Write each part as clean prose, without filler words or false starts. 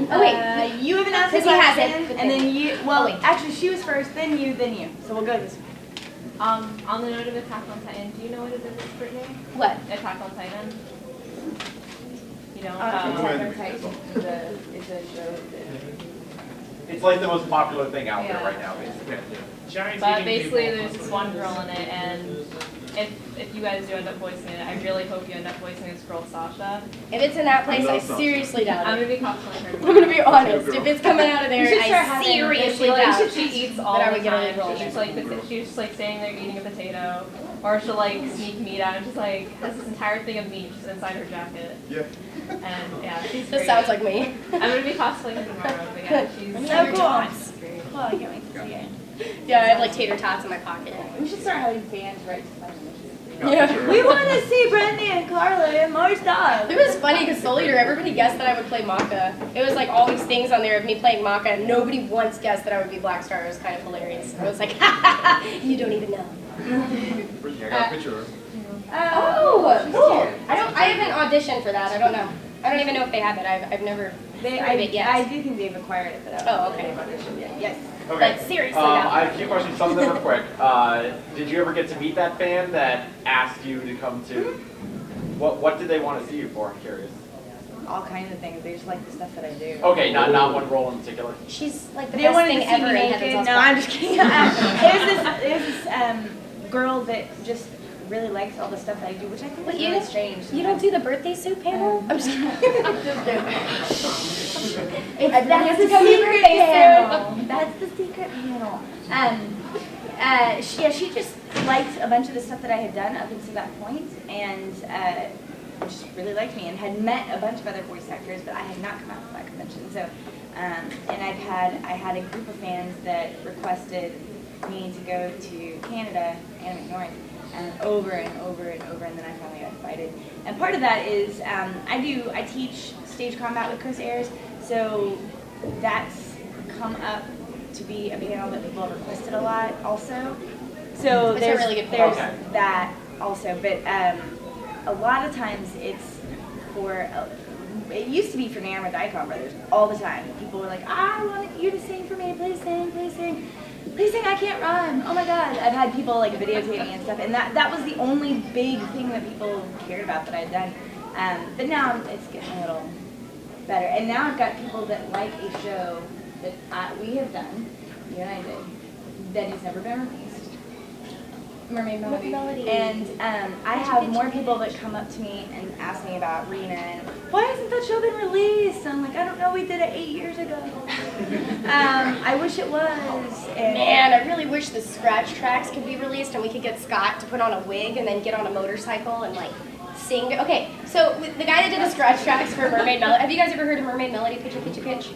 Oh wait, you have announced he has it, and then you. Well, actually, she was first, then you, then you. So we'll go this way. On the note of Attack on Titan, do you know what it is, Brittany? What? Attack on Titan. You know, Attack on Titan. It's a show that. It's like the most popular thing out there right now, basically. But basically, there's this one girl in it, and if you guys do end up voicing it, I really hope you end up voicing this girl, Sasha. If it's in that place, I seriously doubt I'm it. gonna be cosplaying her. I'm gonna be honest. If it's coming out of there, You should start I having- seriously doubt She eats all that I the would get a time. role. She's just like standing there eating a potato, or she'll like sneak meat out and just like has this entire thing of meat just inside her jacket. Yeah. And yeah, she's This great. sounds like me. I'm gonna be cosplaying her tomorrow, but yeah, she's So cool. She's great. Well, I can't wait to see it. Yeah, I have like tater tots in my pocket. We should start having fans right to find Yeah. We want to see Brittany and Carli and more stuff. It was funny because Soul Eater, everybody guessed that I would play Maka. It was like all these things on there of me playing Maka, and nobody once guessed that I would be Black Star. It was kind of hilarious. I was like, ha ha ha, you don't even know. Brittany, I got a picture of her. Oh, cool. I haven't auditioned for that. I don't know. I don't even know if they have it. I've never heard of it yet. I do think they've acquired it, but Oh, okay. Yes. Okay. But seriously, I have a few questions. Some of them are quick. Did you ever get to meet that fan that asked you to come to? What did they want to see you for? I'm curious. All kinds of things. They just like the stuff that I do. Okay, not one role in particular. she's like the They best wanted thing to see ever me in naked. Heaven's No, House. I'm just kidding. It was this girl that just really likes all the stuff that I do, which I think But is you really don't- strange. You don't do the birthday suit panel? I'm just kidding. I'm just kidding. That's the come to secret birthday panel. That's the secret panel. She just liked a bunch of the stuff that I had done up until that point, and just really liked me, and had met a bunch of other voice actors, but I had not come out to that convention. So, and I had a group of fans that requested me to go to Canada, Anime North, over and over and over, and then I finally got invited. And part of that is I teach stage combat with Chris Ayers, so that's come up to be a panel that people have requested a lot also. So It's a there's, really good there's point. that also, but a lot of times it's for, it used to be for Nam or the Icon Brothers all the time. People were like, I want you to sing for me, please sing, please sing. Please sing, I can't run. Oh my God. I've had people like videotape me and stuff, and that was the only big thing that people cared about that I'd done. But now it's getting a little better. And now I've got people that like a show that we have done, you and I did, that has never been released. Mermaid Melody. And I have more people that come up to me and ask me about Rena and why hasn't that show been released? I'm like, I don't know, we did it 8 years ago. I wish it was. And Man, I really wish the scratch tracks could be released and we could get Scott to put on a wig and then get on a motorcycle and like sing. Okay, so the guy that did the scratch tracks for Mermaid Melody, have you guys ever heard of Mermaid Melody, Pitchy Pitchy Pitch?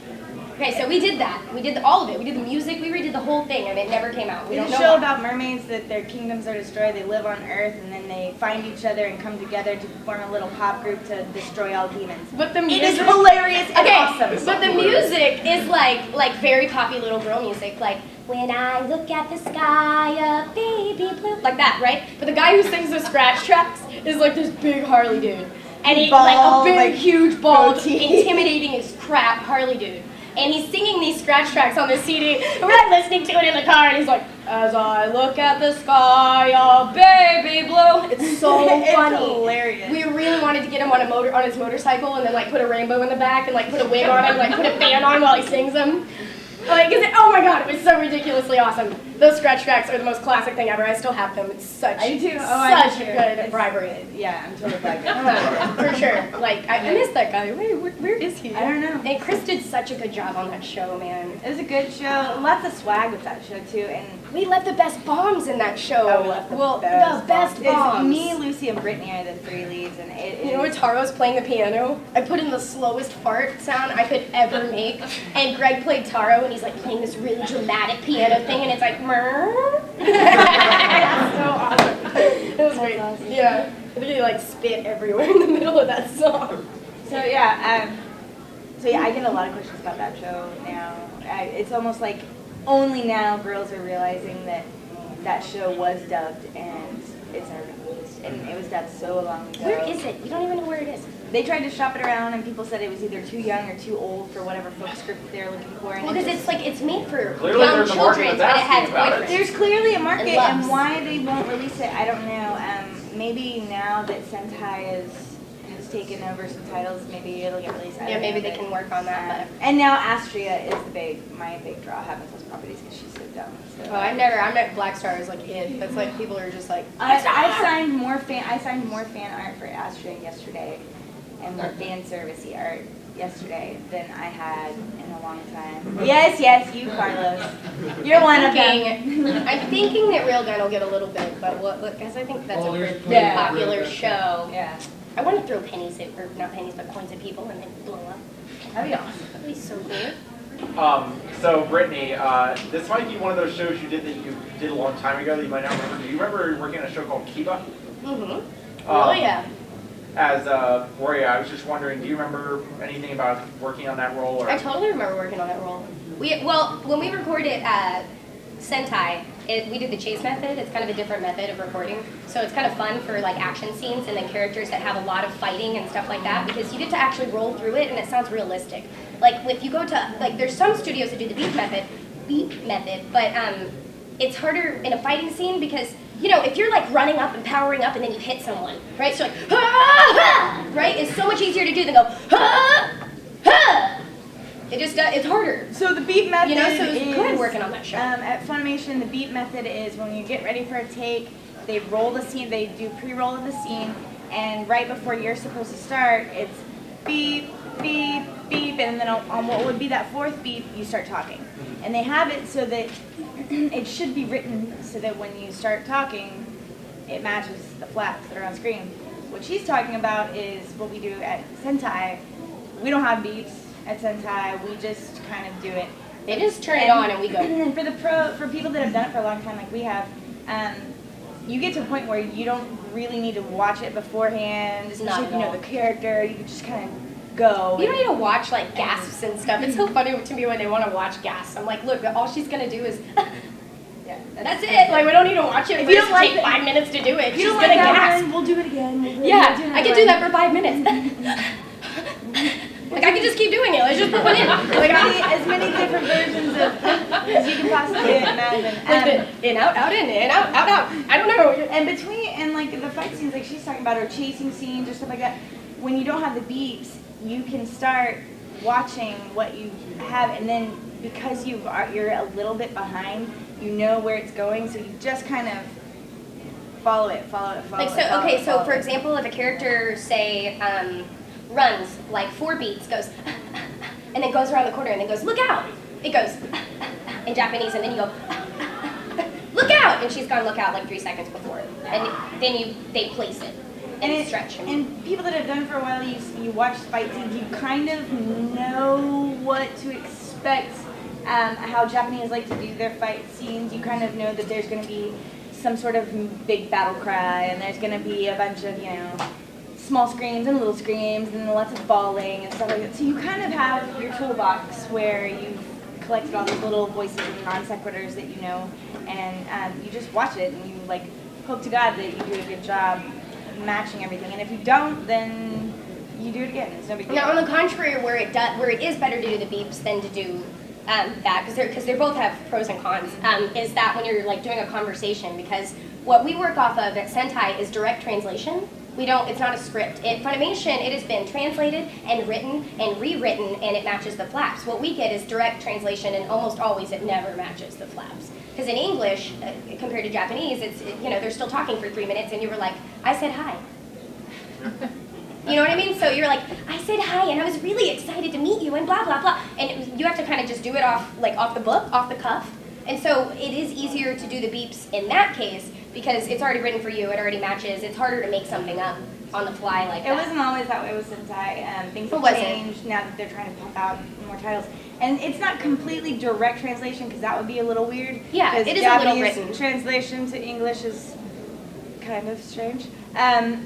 Okay, so we did that. We did all of it. We did the music. We redid the whole thing, and it never came out. We don't It's know a show why. about mermaids that their kingdoms are destroyed. They live on Earth, and then they find each other and come together to form a little pop group to destroy all demons. But the It music is hilarious and okay, awesome. but the music is like very poppy little girl music, like when I look at the sky, a baby blue, like that, right? But the guy who sings the scratch tracks is like this big Harley dude, and he like Bald, a big, like, huge, bald, goatee. intimidating as crap Harley dude. And he's singing these scratch tracks on this CD. And we're like listening to it in the car, and he's like, as I look at the sky, a baby blue. It's so funny. It's hilarious. We really wanted to get him on on his motorcycle, and then like put a rainbow in the back, and like put a wig on him, like put a band on him while he sings them. Like, oh my God, it was so ridiculously awesome. Those scratch tracks are the most classic thing ever. I still have them. It's such, I do. such a good bribery. Yeah, I'm totally glad. For sure. Like, I miss that guy. Where is he? I don't know. And Chris did such a good job on that show, man. It was a good show. Lots of swag with that show too, and We left the best bombs in that show. oh, we left the the best bombs. It's me, Lucy, and Brittany are the three leads, and it You know when Taro's playing the piano? I put in the slowest fart sound I could ever make, and Greg played Taro, and he's like playing this really dramatic piano thing, and it's like, Mrrr. It's so awesome. It was weird. Awesome. Yeah. I think he like spit everywhere in the middle of that song. So yeah, I get a lot of questions about that show now. It's almost like only now girls are realizing that that show was dubbed and it's never been released, and it was dubbed so long ago. Where is it? We don't even know where it is. they tried to shop it around, and people said it was either too young or too old for whatever focus group they're looking for. And Well, because it's like it's made for Clearly young there's a market children, that's but it has asking about it. boyfriends. there's clearly a market, And and why they won't release it, I don't know. Maybe now that Sentai has taken over some titles, maybe it'll get released. I Yeah, don't maybe know, they but, can work on that. and now Astria is my big draw, having those properties because she's so dumb. So. But I'm at Black Star as like a kid. That's like people are just like. I signed more fan art for Astria yesterday, and more fan servicey art yesterday than I had in a long time. Yes, you, Carlos. You're one of them. I'm thinking that Railgun will get a little bit, but because I think that's a pretty Yeah. popular show. Yeah, I want to throw pennies at, or not pennies, but coins at people and then blow up. that'd be awesome. That'd be so cool. So Brittany, this might be one of those shows you did that you did a long time ago that you might not remember. Do you remember working on a show called Kiba? Mm-hmm. Oh yeah. As Roria, I was just wondering, do you remember anything about working on that role? Or? I totally remember working on that role. When we recorded Sentai, we did the chase method. It's kind of a different method of recording. So it's kind of fun for like action scenes and then characters that have a lot of fighting and stuff like that because you get to actually roll through it and it sounds realistic. Like if you go to, like there's some studios that do the beep method, but it's harder in a fighting scene because, you know, if you're like running up and powering up and then you hit someone, right? So like, right? It's so much easier to do than go, it's harder. So the beat method You know, so it was is, good working on that show. At Funimation, the beat method is when you get ready for a take, they roll the scene, they do pre-roll of the scene, and right before you're supposed to start, it's beep, beep, beep, and then on what would be that fourth beep, you start talking. And they have it so that it should be written so that when you start talking, it matches the flaps that are on screen. What she's talking about is what we do at Sentai. We don't have beeps at Sentai, we just kind of do it. They just turn it on and we go. And for people that have done it for a long time like we have, you get to a point where you don't really need to watch it beforehand, especially if you know the character, you can just kind of go. You don't need to watch like gasps and stuff. It's so funny to me when they want to watch gasps. I'm like, look, all she's gonna do is. Yeah, that's it. Like we don't need to watch it. If For you it don't to like take the- 5 minutes to do it. If She's you don't gonna like that gasp. one, we'll do it again. Yeah, I can do that for 5 minutes. Like I can just keep doing it. Let's just put one in. Like as many different versions of as you can possibly imagine. like the in out in out out. I don't know. And like the fight scenes, like she's talking about, or chasing scenes or stuff like that. When you don't have the beeps, you can start watching what you have, and then because you're a little bit behind, you know where it's going, so you just kind of follow it. Like so, okay. So for example, if a character say runs like 4 beats, goes and then goes around the corner and then goes look out. It goes in Japanese, and then you go look out, and she's gone look out like 3 seconds before, and then they place it. And stretch. And people that have done it for a while, you watch fight scenes, you kind of know what to expect, how Japanese like to do their fight scenes. You kind of know that there's going to be some sort of big battle cry, and there's going to be a bunch of, small screams and little screams, and lots of falling and stuff like that. So you kind of have your toolbox where you've collected all these little voices and non sequiturs that you know, and you just watch it, and you hope to God that you do a good job matching everything, and if you don't, then you do it again. It's no big deal. Now, on the contrary, where it is better to do the beeps than to do that, because they both have pros and cons, is that when you're doing a conversation, because what we work off of at Sentai is direct translation. It's not a script. At Funimation, it has been translated and written and rewritten, and it matches the flaps. What we get is direct translation, and almost always it never matches the flaps. Because in English, compared to Japanese, they're still talking for 3 minutes, and you were like, I said hi. You know what I mean? So you're like, I said hi, and I was really excited to meet you, and blah, blah, blah. And you have to kind of just do it off the book, off the cuff. And so it is easier to do the beeps in that case, because it's already written for you, it already matches. It's harder to make something up on the fly like that. It wasn't always that way with Sentai. Things have changed now that they're trying to pump out more titles. And it's not completely direct translation, because that would be a little weird. Yeah, it is a little Japanese written. translation to English is kind of strange.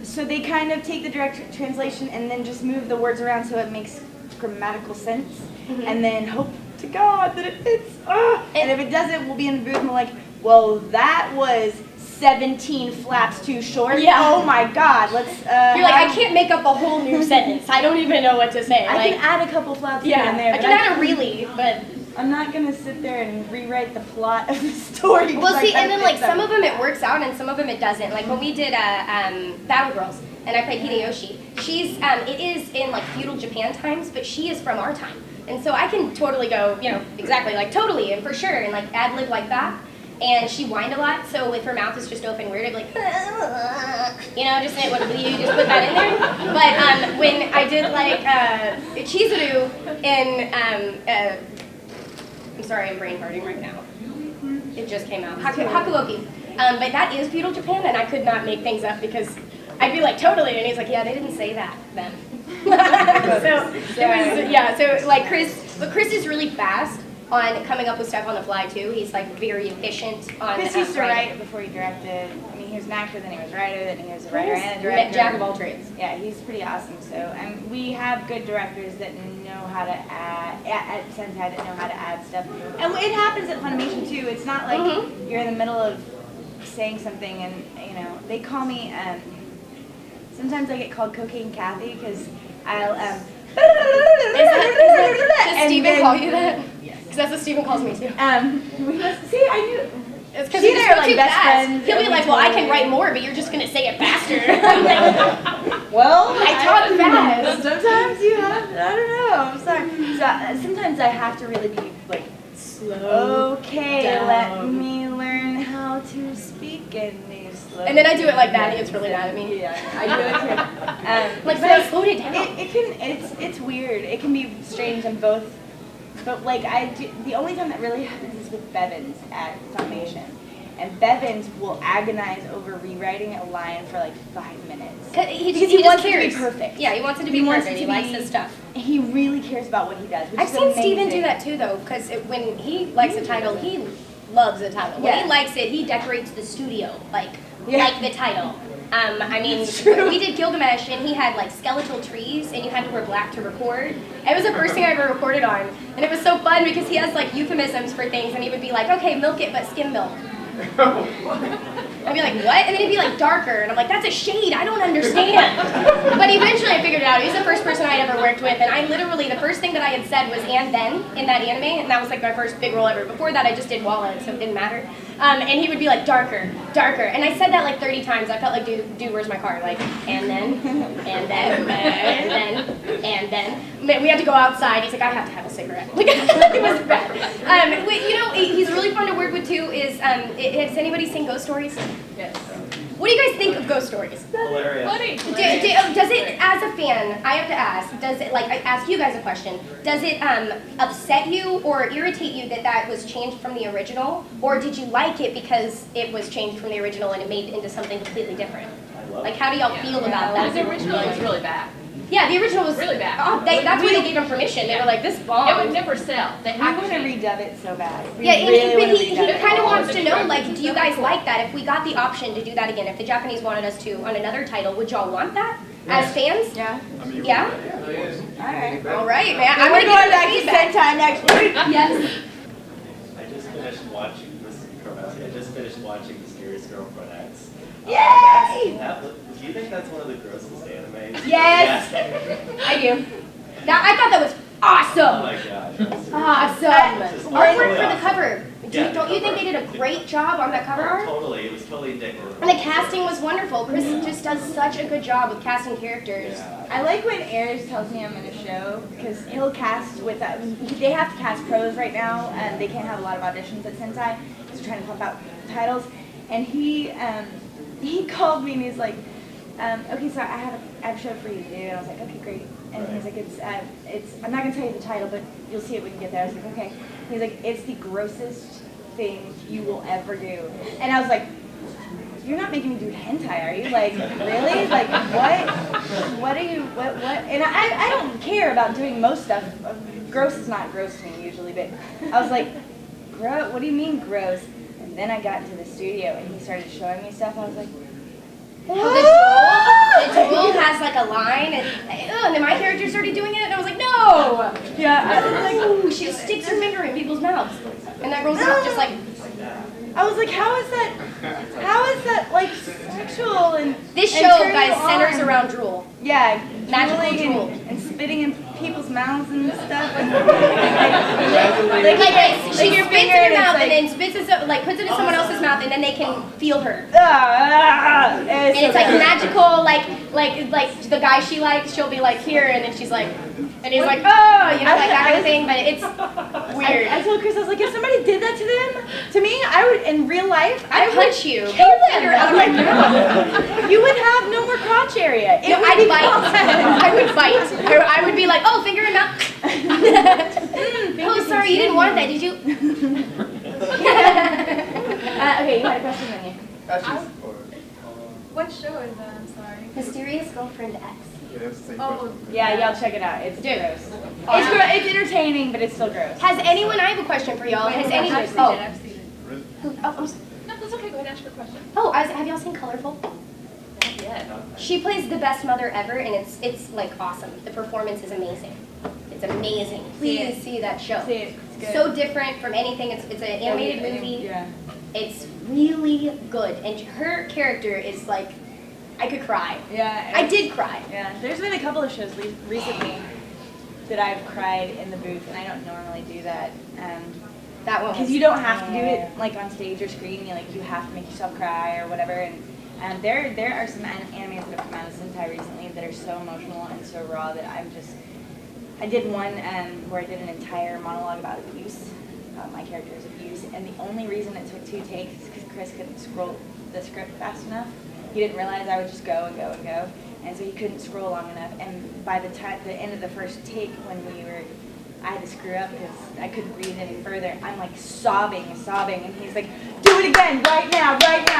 So they kind of take the direct translation and then just move the words around so it makes grammatical sense. Mm-hmm. And then hope to God that it fits. And if it doesn't, we'll be in the booth and we're like, well, that was 17 flaps too short. Yeah. Oh my God, let's. You're like, I can't make up a whole new sentence. I don't even know what to say. I Like, can add a couple flaps here yeah, and there. I but can add a really, but. I'm not gonna sit there and rewrite the plot of the story. 'cause Well, I see, gotta and then fix like some of them it works out, and some of them it doesn't. Like when we did Battle Girls, and I played Hideyoshi. She's it is in like feudal Japan times, but she is from our time, and so I can totally go, you know, exactly like totally and for sure, and like ad lib like that. And she whined a lot, so if her mouth is just open weird, I'd be like, you know, just say what you just put that in there. But when I did like Chizuru in I'm sorry, I'm brain farting right now. It just came out. Hakuoki. But that is feudal Japan, and I could not make things up because I'd be like, totally, and he's like, yeah, they didn't say that then. So it was, yeah, so like but Chris is really fast on coming up with stuff on the fly too. He's like very efficient on Chris used to writing. write before he directed. I mean, he was an actor, then he was a writer, then he was a writer and a director. Jack of all trades. Yeah, he's pretty awesome. So, and we have good directors that know how to add, at Sentai that know how to add stuff. And it happens at Funimation too. It's not like you're in the middle of saying something and, you know, they call me, sometimes I get called Cocaine Kathy because I'll, Does Steven call you that? Because that's what Steven calls me too. we must, see, I knew. It's because She you and just I are go like too best fast. friends, He'll be and like, we well, I totally- can write more, but you're just going to say it faster. Well, I talk fast. Sometimes you have, I don't know, I'm sorry. So, sometimes I have to really be like, okay, down. let me learn how to speak in these slow. And then I do it like that. He gets really mad at me. Yeah, I do it too. Like, but I slowed it down. It's weird. It can be strange on both. But like the only time that really happens is with Bevins at Funimation. And Bevins will agonize over rewriting a line for like 5 minutes. Because He just wants it to cares. be perfect. Yeah, he wants it to He be wants perfect. it He to likes be- his stuff. He really cares about what he does, which I've is seen amazing. Steven do that too, though, because when he likes a title, he loves the title. When Yeah. he likes it, he decorates the studio like the title. I mean, we did Gilgamesh, and he had like skeletal trees, and you had to wear black to record. It was the first thing I ever recorded on, and it was so fun because he has like euphemisms for things, and he would be like, okay, milk it, but skim milk. I'd be like, what? And then he'd be like, darker. And I'm like, that's a shade. I don't understand. But eventually I figured it out. He was the first person I'd ever worked with. And I literally, the first thing that I had said was and then in that anime. And that was like my first big role ever. Before that, I just did Walla, so it didn't matter. And he would be like, darker, darker. And I said that like 30 times. I felt like, dude, where's my car? Like, and then, and then, and then, and then. We had to go outside. He's like, I have to have a cigarette. Like, it was bad. You know, he's really fun to work with too. Has anybody seen Ghost Stories? Yes. What do you guys think of Ghost Stories? Hilarious. Funny. Does it, as a fan, I have to ask, does it, like, I ask you guys a question, does it upset you or irritate you that that was changed from the original? Or did you like it because it was changed from the original and it made into something completely different? I love Like, how do y'all feel about Because that? the original was really bad. Yeah, the original was Really bad. Oh, that's why they gave him permission. They were like, this It bomb. would never sell. They We have want to to. redub it so bad. We Yeah, and really but wanna he redub it. kind of all. wants to know, like, do you guys like that? If we got the option to do that again, if the Japanese wanted us to on another title, would y'all want that as fans? Yeah. Yeah? All right. All right, man. We're I'm gonna going give back you to the feedback. Sentai next week. Yes. I just finished watching this. I just finished watching Mysterious Girlfriend X. Yay! Do you think that's one of the grossest animes? Yes. I do. I thought that was awesome. Oh my gosh. Awesome. Artwork for the cover. Yeah, Don't you think they did a great job on that cover art? Totally. It was totally addictive. And the casting was wonderful. Chris just does such a good job with casting characters. Yeah. I like when Ayers tells me I'm in a show because he'll cast with they have to cast pros right now and they can't have a lot of auditions at Sentai because they're trying to pump out titles. And he called me and he's like, okay, so I have a show for you to do. And I was like, okay, great. And he's like, it's I'm not gonna tell you the title, but you'll see it when you get there. I was like, okay. And he's like, it's the grossest thing you will ever do. And I was like, you're not making me do hentai, are you? Like, really? Like, what are you, what? And I don't care about doing most stuff. Gross is not gross to me usually, but I was like, gross, what do you mean gross? And then I got into the studio and he started showing me stuff. I was like, The duel has like a line, and then my character started doing it, and I was like, no! yeah, I was like, ooh, she sticks her finger in people's mouths, and that rolls out just like, I was like, how is that like sexual and This and show, turning guys, you centers on? around drool. Yeah, Magical drooling drool. and spitting in people's mouths and stuff. Like She your spits finger in her and mouth it's and then spits it, like puts it in someone else's mouth, and then they can feel her. and And it's like magical, like the guy she likes, she'll be like here, and then she's like, and he's like, oh, you know, like that kind of thing. But it's weird. I told Chris, I was like, if somebody did that to me, I would, in real life, I I'd would punch you. kill them. You're out of my mouth. You would have no more crotch area. It No, would I'd be bite. gone. I would bite. Or I would be like, oh, finger in mouth. Oh, sorry, you didn't want that, did you? Okay, you had a question, then you. What show is that? I'm sorry. Mysterious Girlfriend X. Oh, Yeah, y'all check it out. It's Dude. gross. It's entertaining, but it's still gross. Has anyone? I have a question for y'all. Has anyone? I've seen Oh, it. I've seen it. oh, I'm sorry. No, that's okay. Go ahead and ask your question. Oh, have y'all seen Colorful? Not yet. She plays the best mother ever, and it's like awesome. The performance is amazing. It's amazing. Please see that show. See it. It's good. So different from anything. It's an animated movie. Yeah. It's really good, and her character is like, I could cry. Yeah. I did cry. Yeah. There's been a couple of shows recently that I've cried in the booth, and I don't normally do that. That one. Because you don't have to do it like on stage or screen. You have to make yourself cry or whatever. And there are some animes that have come out of Sentai recently that are so emotional and so raw that I did one where I did an entire monologue about abuse, about my character's abuse, and the only reason it took 2 takes is because Chris couldn't scroll the script fast enough. He didn't realize I would just go and go and go, and so he couldn't scroll long enough. And by the end of the first take, when I had to screw up because I couldn't read any further. I'm like sobbing, and he's like, "Do it again, right now,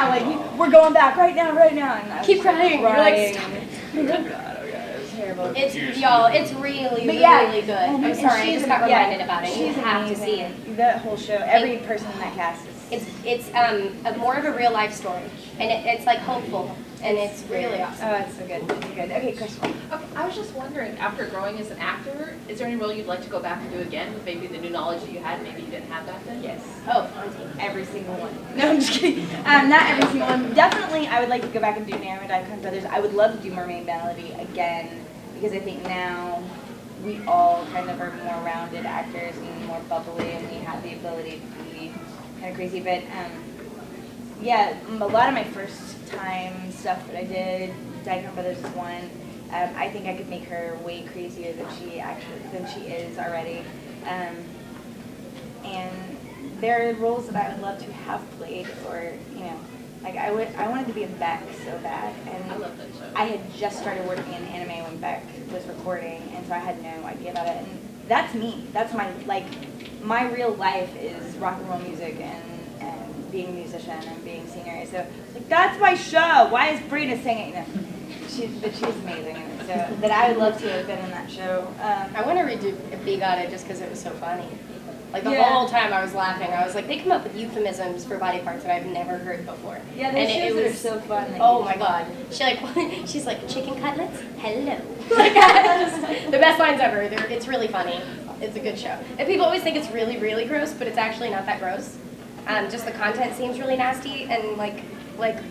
like we're going back, right now." And I was Keep crying. You're like, stop it. Oh god, it was terrible. It's y'all. It's really, But yeah, really good. and I'm sorry, I she's- just got yeah, reminded about it. You she's have to amazing. see it. That whole show, every person in that cast is. It's more of a real life story, and it's like hopeful, and it's really awesome. Oh, it's so good. It's good. Okay, Chris. Okay, I was just wondering, after growing as an actor, is there any role you'd like to go back and do again with maybe the new knowledge that you had, maybe you didn't have back then? Yes. Oh, plenty. Every single one. No, I'm just kidding. Not every single one. Definitely, I would like to go back and do Naomi Icon Brothers. I would love to do Mermaid Melody again, because I think now we all kind of are more rounded actors and more bubbly, and we have the ability to be kind of crazy. But yeah, a lot of my first time stuff that I did, Icon Brothers is one. I think I could make her way crazier than she is already. And there are roles that I would love to have played, or like I wanted to be a Beck so bad, and I love that show. I had just started working in anime when Beck was recording, and so I had no idea about it. And that's me. That's my real life is rock and roll music and being a musician and being a singer. So like that's my show. Why is Brina singing? She's amazing, and so that I would love to have been in that show. I want to redo Big on It just because it was so funny. Like the Yeah. whole time I was laughing, I was like, they come up with euphemisms for body parts that I've never heard before. Yeah, and those it shows that are was so fun. that Oh you- my god. She's like, chicken cutlets? Hello. Like, the best lines ever. It's really funny. It's a good show. And people always think it's really, really gross, but it's actually not that gross. Just the content seems really nasty and like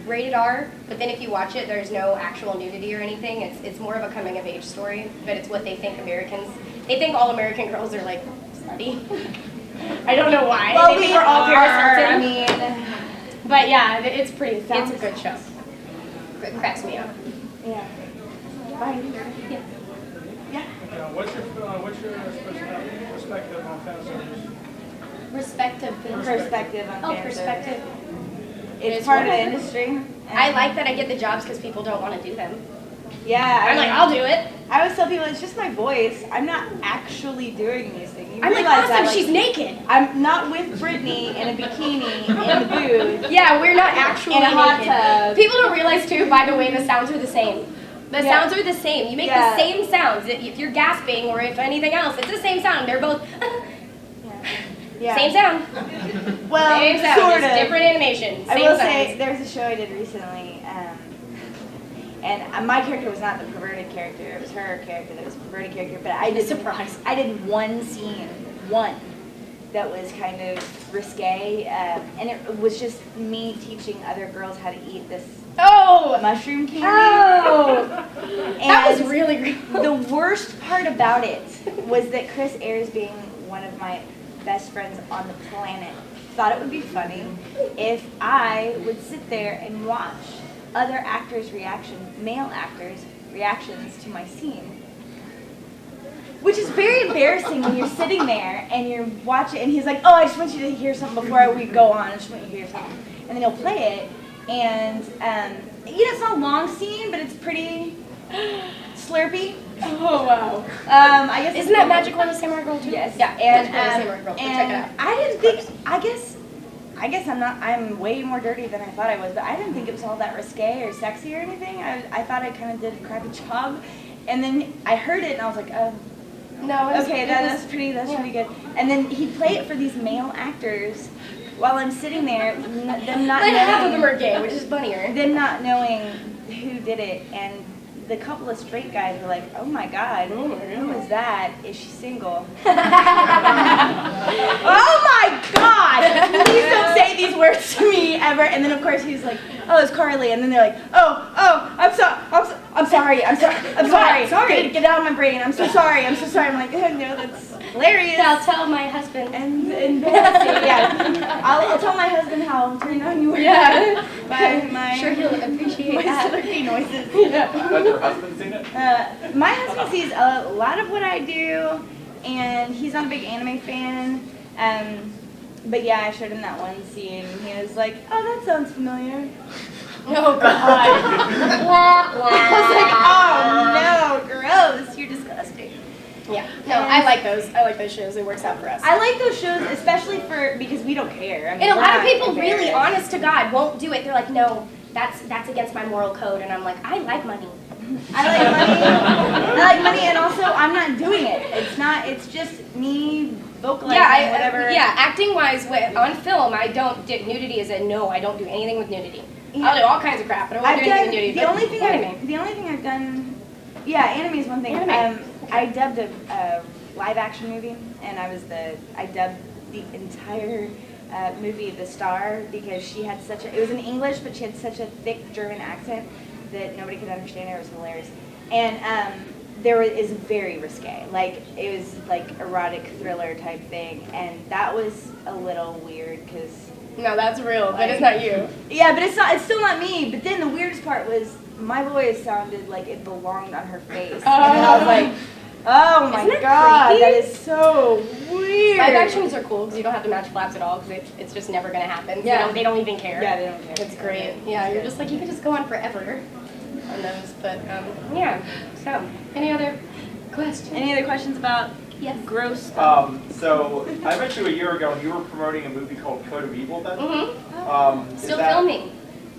rated R, but then if you watch it, there's no actual nudity or anything. It's more of a coming of age story, but it's what they think they think all American girls are like slutty. I don't know why. Well, they think we're all Paris I Hilton. mean, But yeah, it's a good show. It cracks me up. yeah. Bye. What's your perspective on fan service? Perspective on Oh, fan perspective. service. It's It's part of the whatever. industry. I like that I get the jobs because people don't want to do them. Yeah. I'm like, I'll do it. I always tell people it's just my voice. I'm not actually doing these things. You I'm like, realize awesome, that, she's naked. I'm not with Brittany in a bikini in the booth. Yeah, we're not actually In a hot naked. tub. People don't realize too, by the way, the sounds are the same. The Yeah. sounds are the same. You make Yeah. the same sounds. If you're gasping or if anything else, it's the same sound. They're both Yeah. same sound. Well, Same sound. sort Just of. different animation. I Same will sounds. say there's a show I did recently, and my character was not the perverted character. It was her character that was the perverted character. But I did Surprise. I did one scene, one, that was kind of risque, and it was just me teaching other girls how to eat this mushroom candy. Oh! That was And really great. the worst part about it was that Chris Ayers, being one of my best friends on the planet, thought it would be funny if I would sit there and watch other actors' reactions, male actors' reactions to my scene. Which is very embarrassing when you're sitting there and you're watching, and he's like, oh, I just want you to hear something before we go on. I just want you to hear something. And then he'll play it, and it's not a long scene, but it's pretty slurpy. Oh, wow. I guess Isn't that Magic One of Samurai Girl too? Yes. Yeah, And Magic One of Samurai Girl. So check it out. I didn't think. I guess I'm way more dirty than I thought I was, but I didn't think it was all that risque or sexy or anything. I thought I kind of did a crappy job, and then I heard it and I was like, oh. No, Okay, that's pretty good. And then he'd play it for these male actors while I'm sitting there, them not Like half of them knowing, are gay, which is funnier. them not knowing who did it, and the couple of straight guys were like, oh my god, who is that? Is she single? Oh my god! Please don't say these words to me ever. And then of course he's like, oh, it's Carly. And then they're like, I'm sorry. Sorry. Get out of my brain. I'm so sorry. I'm like, oh, no, that's hilarious. I'll tell my husband. And embarrassing. Yeah. I'll tell my husband how turned on you were. Yeah. By my Sure, he'll appreciate my that. slurpy noises. Has your husband seen it? My husband sees a lot of what I do, and he's not a big anime fan. But yeah, I showed him that one scene, and he was like, "Oh, that sounds familiar." Oh, God. I was like, "Oh no, gross! You're disgusting." Yeah. No, I like those. I like those shows. It works out for us. I like those shows, especially because we don't care. I mean, And a we're lot of not people really, embarrassed. honest to God, won't do it. They're like, no, that's against my moral code. And I'm like, I like money. I like money, and also I'm not doing it. It's just me vocalizing whatever. Yeah, acting wise, on film, I don't do nudity. Is a no. I don't do anything with nudity. Yeah. I'll do all kinds of crap, but I won't do anything with nudity. The but only thing anime. I've done, yeah, anime is one thing. Anime. I dubbed a live action movie, and I dubbed the entire movie The Star, because it was in English, but she had such a thick German accent that nobody could understand her. It was hilarious. And is very risque. Like, it was like erotic thriller type thing, and that was a little weird because. No, that's real, but it's not you. Yeah, but it's still not me. But then the weirdest part was my voice sounded like it belonged on her face. And I was like, oh my Isn't that god, creepy? that is so weird. Live actions are cool because you don't have to match flaps at all because it's just never going to happen. Yeah. They don't even care. Yeah, they don't care. It's great. Yeah, you're just like, you could just go on forever on those. But yeah, so any other questions? Any other questions about Yes. gross stuff? So I met you a year ago, and you were promoting a movie called Code of Evil then? Mm-hmm. Is Still that- filming.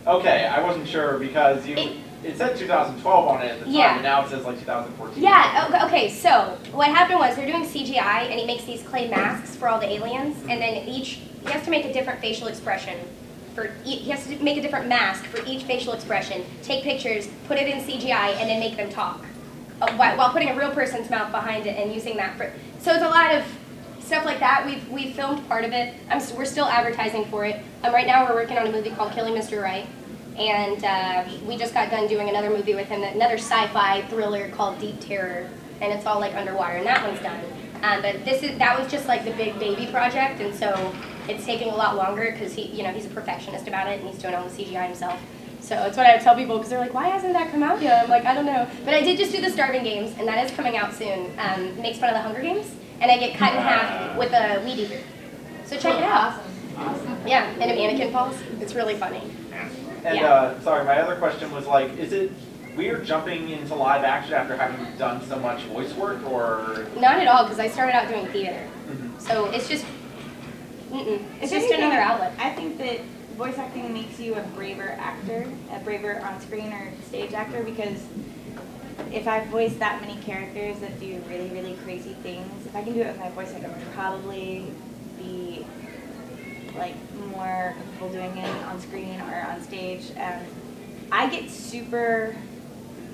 Okay, I wasn't sure because it said 2012 on it at the time, Yeah. and now it says like 2014. Yeah, okay, so what happened was they're doing CGI and he makes these clay masks for all the aliens, and then he has to make a different facial expression. He has to make a different mask for each facial expression, take pictures, put it in CGI, and then make them talk. While putting a real person's mouth behind it and using that so it's a lot of stuff like that. We've filmed part of it. We're still advertising for it. Right now we're working on a movie called Killing Mr. Right, and we just got done doing another movie with him, another sci-fi thriller called Deep Terror, and it's all like underwater, and that one's done. But that was just like the big baby project, and so it's taking a lot longer because he's a perfectionist about it, and he's doing all the CGI himself. So it's what I tell people because they're like, why hasn't that come out yet? I'm like, I don't know. But I did just do the Starving Games, and that is coming out soon. It makes fun of the Hunger Games, and I get cut in half with a weed eater. So check it out. Awesome. Yeah, and a mannequin falls. It's really funny. And sorry, my other question was like, is it weird jumping into live action after having done so much voice work, or? Not at all, because I started out doing theater. So it's just, it's just another outlet. I think that voice acting makes you a braver actor, a braver on-screen or stage actor, because if I voice that many characters that do really, really crazy things, if I can do it with my voice, I can probably be like more comfortable doing it on screen or on stage.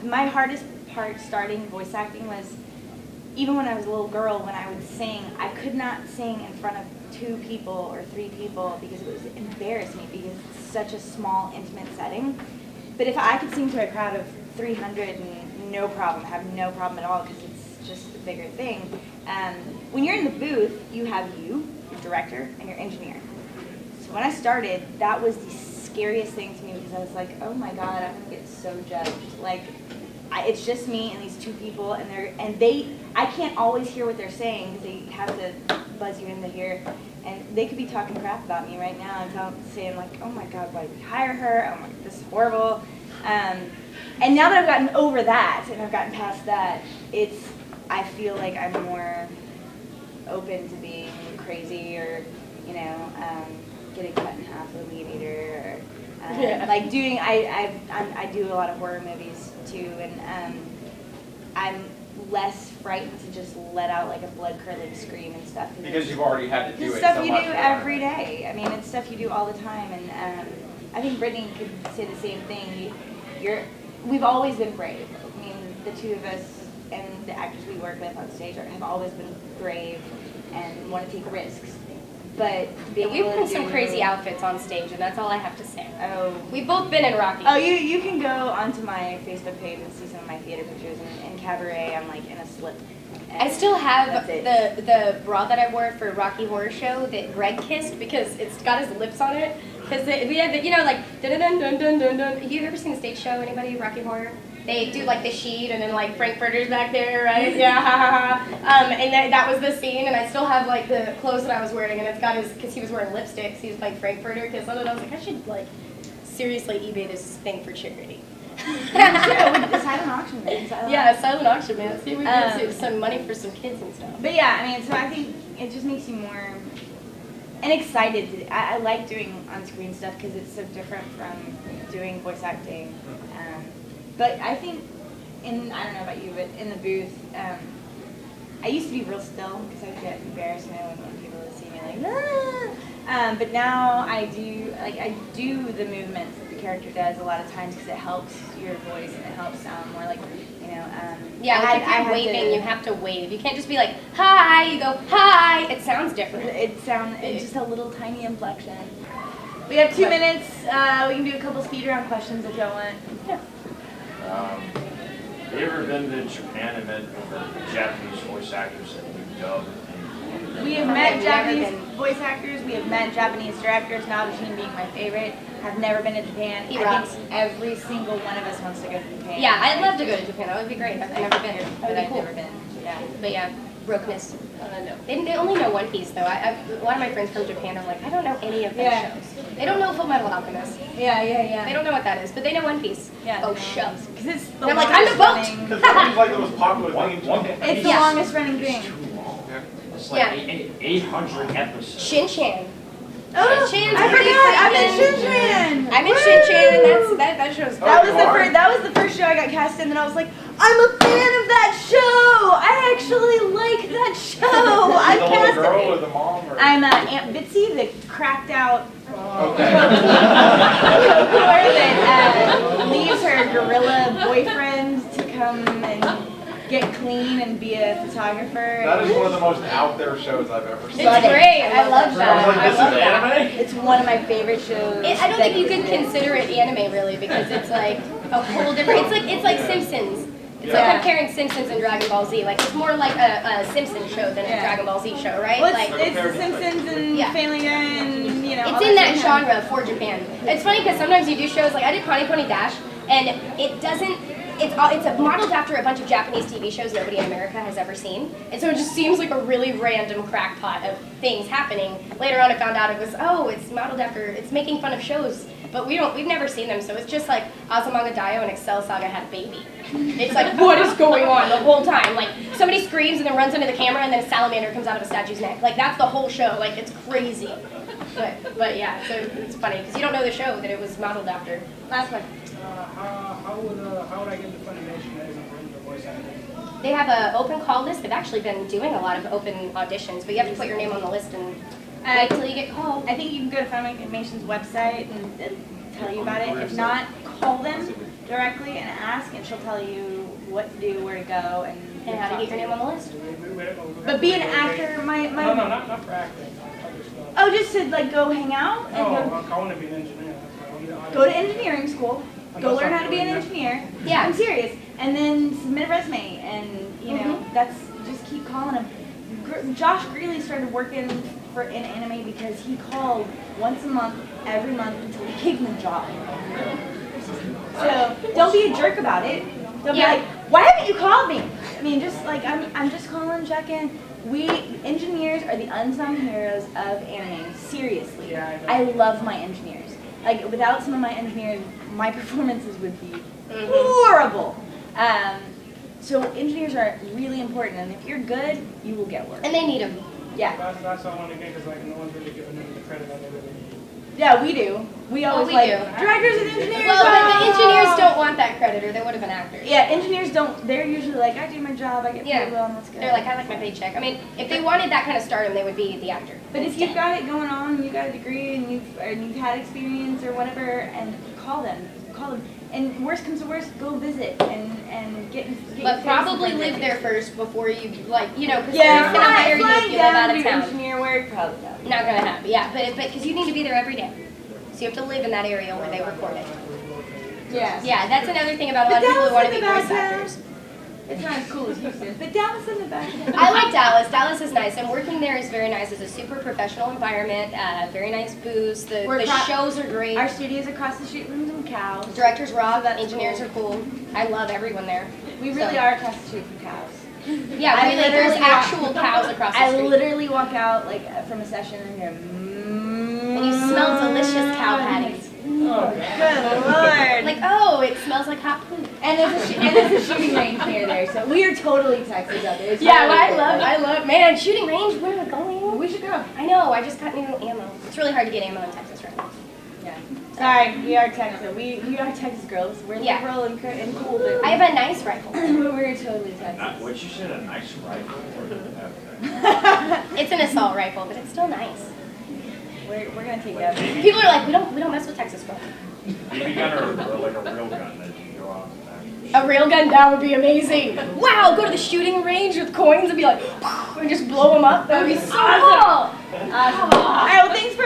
My hardest part starting voice acting was even when I was a little girl, when I would sing, I could not sing in front of 2 people or 3 people because it was embarrassed me because it's such a small, intimate setting. But if I could sing to a crowd of 300 and no problem, have no problem at all because it's just a bigger thing. When you're in the booth, you have your director, and your engineer. So when I started, that was the scariest thing to me because I was like, oh my God, I'm gonna get so judged. Like, it's just me and these 2 people, and I can't always hear what they're saying because they have to buzz you in the ear, and they could be talking crap about me right now and saying like, oh my God, why did we hire her? Oh my, this is horrible. And now that I've gotten over that and I've gotten past that, I feel like I'm more open to being crazy or, getting cut in half with a meat eater or like doing. I do a lot of horror movies too, and I'm less frightened to just let out like a blood-curdling scream and stuff. Because you've already had to do it's it stuff so you much do more. every day. I mean, it's stuff you do all the time, and I think Brittany could say the same thing. We've always been brave. I mean, the 2 of us and the actors we work with on stage have always been brave and want to take risks. But being We've able put to some do- crazy outfits on stage, and that's all I have to say. Oh. We've both been in Rocky. Oh, you can go onto my Facebook page and see some of my theater pictures. And in Cabaret, I'm like in a slip. I still have That's it. the bra that I wore for Rocky Horror Show that Greg kissed because it's got his lips on it. Because we had the, like dun dun dun dun dun dun. Have you ever seen the stage show? Anybody? Rocky Horror? They do like the sheet and then like Frankfurter's back there, right? Yeah, ha ha ha. And that was the scene, and I still have like the clothes that I was wearing, and it's got because he was wearing lipsticks. He was playing Frankfurter kiss on it. I was like, I should like seriously eBay this thing for charity. It's silent auction, man. Yeah, silent auction, man. See if we can get some money for some kids and stuff. But yeah, I mean, so I think it just makes you more and excited. I like doing on-screen stuff because it's so different from doing voice acting. But I think, I don't know about you, but in the booth, I used to be real still because I'd get embarrassed when people would see me like, ah! But now I do the movements that the character does a lot of times because it helps your voice and it helps sound more like, Yeah, like if you're waving, you have to wave. You can't just be like, hi, you go, hi. It sounds different. It's just a little tiny inflection. We have 2 minutes. We can do a couple speed round questions if y'all want. Yeah. Have you ever been to Japan and met the Japanese voice actors that you dub? We have met Japanese voice actors. We have met Japanese directors. Naruto being my favorite. Have never been to Japan. He I rocks. think every single one of us wants to go to Japan. Yeah, I'd love to go to Japan. That would be great. I've never been, but I've never been. Yeah. But yeah, brokenness. No. They only know One Piece though. A lot of my friends from Japan are like, I don't know any of their shows. They don't know Full Metal Alchemist. Yeah. They don't know what that is, but they know One Piece. Yeah. Oh shucks. Because it's the And I'm like, I'm the boat. Because that was like the most popular thing in Japan. It's the longest running thing. It's like 800 episodes. Shin-Chan. Oh, Shin-Chan's I pretty forgot. I'm in freaking- Shin-Chan. I'm in Shin-Chan. That show's That was you the are? first. That was the first show I got cast in, and I was like, I'm a fan of that show. I actually like that show. I The little cast girl it. or the mom? Or? I'm Aunt Bitsy, the cracked out Okay. cookbook that leaves her gorilla boyfriend to come and get clean and be a photographer. That is one of the most out there shows I've ever seen. It's great. I love I that. was like, this is love that. anime? It's one of my favorite shows. I don't think you that could consider it anime really because it's like a whole different. It's like Simpsons. It's like Yeah. comparing Simpsons and Dragon Ball Z. Like it's more like a Simpsons show than a Yeah. Dragon Ball Z show, right? Well, Like it's The Simpsons and Yeah. Family Guy and all it's in that stuff. genre for Japan. It's funny because sometimes you do shows like I did Connie Pony Dash, and it doesn't. It's modeled after a bunch of Japanese TV shows nobody in America has ever seen, and so it just seems like a really random crackpot of things happening. Later on, I found out it's modeled after. It's making fun of shows, but we've never seen them, so it's just like Azumanga Daioh and Excel Saga had a baby. It's like what is going on the whole time? Like somebody screams and then runs into the camera, and then a salamander comes out of a statue's neck. Like that's the whole show. Like it's crazy. But yeah, so it's funny because you don't know the show that it was modeled after. Last one. How would I get the Funimation as a voice actor? They have an open call list. They've actually been doing a lot of open auditions, but you have to put your name on the list and wait till you get called. I think you can go to Funimation's website and it'll tell you about it. If not, call them directly and ask, and she'll tell you what to do, where to go, and and how to get your name on the list. But be an actor, No, not for acting. Other stuff. Oh, just to like go hang out and No, go, I want to be an engineer. go to engineering school, go learn how to be an engineer. Yeah. I'm serious. And then submit a resume, and you know that's just keep calling him. Josh Greeley started working in anime because he called once a month, every month until he gave him a job. So don't be a jerk about it. Don't be like, why haven't you called me? I mean, just like I'm just calling, checking. We engineers are the unsung heroes of anime. Seriously, Yeah, I love my engineers. Like without some of my engineers, my performances would be horrible. So engineers are really important, and if you're good, you will get work. And they need them. Yeah, That's what I want to get because like no one's really giving them the credit that they really need. yeah, we do. We always we like do. directors and engineers. Well, but the engineers ah! don't want that credit, or they would have been actors. Yeah, engineers don't. They're usually like, I do my job, I get paid well, and that's good. They're like, I like my paycheck. I mean, if they wanted that kind of stardom, they would be the actor. But if you've got it going on, you got a degree, and you've had experience or whatever, and call them. And worst comes to worst, go visit and get. But probably live there first before you, like, you know, because Yeah, they're going to hire you if you live out of do town. engineer work, probably not. Not going to happen, yeah. But because you need to be there every day. So you have to live in that area where they record it. Yeah. Yeah, that's another thing about a lot of people who want to be voice actors. It's not as cool as Houston, but Dallas in the back. I like Dallas. Dallas is nice, and working there is very nice. It's a super professional environment, very nice booths. The shows are great. Our studio's across the street from some cows. Directors rock, engineers are cool. I love everyone there. We really are across the street from cows. Yeah, I really, there's literally actual cows across the I street. literally walk out like from a session and hear And you smell delicious cow patties. Oh, good lord. Like, oh, it smells like hot poop. And there's a shooting range near there, so we are totally Texas out there. It's Yeah, totally I love, man, shooting range, where are we going? We should go. I know, I just got new ammo. It's really hard to get ammo in Texas right now. Yeah. Sorry, we are Texas. We are Texas girls. We're liberal and cool, but I have a nice rifle. we're totally Texas. What you said, a nice rifle? It's an assault rifle, but it's still nice. We're gonna take that. People are like, we don't mess with Texas girls. BB gun or like a real gun that you go out and A rail gun, that would be amazing. Wow, go to the shooting range with coins and be like, and just blow them up. That would be so cool. Awesome. All right, well, thanks for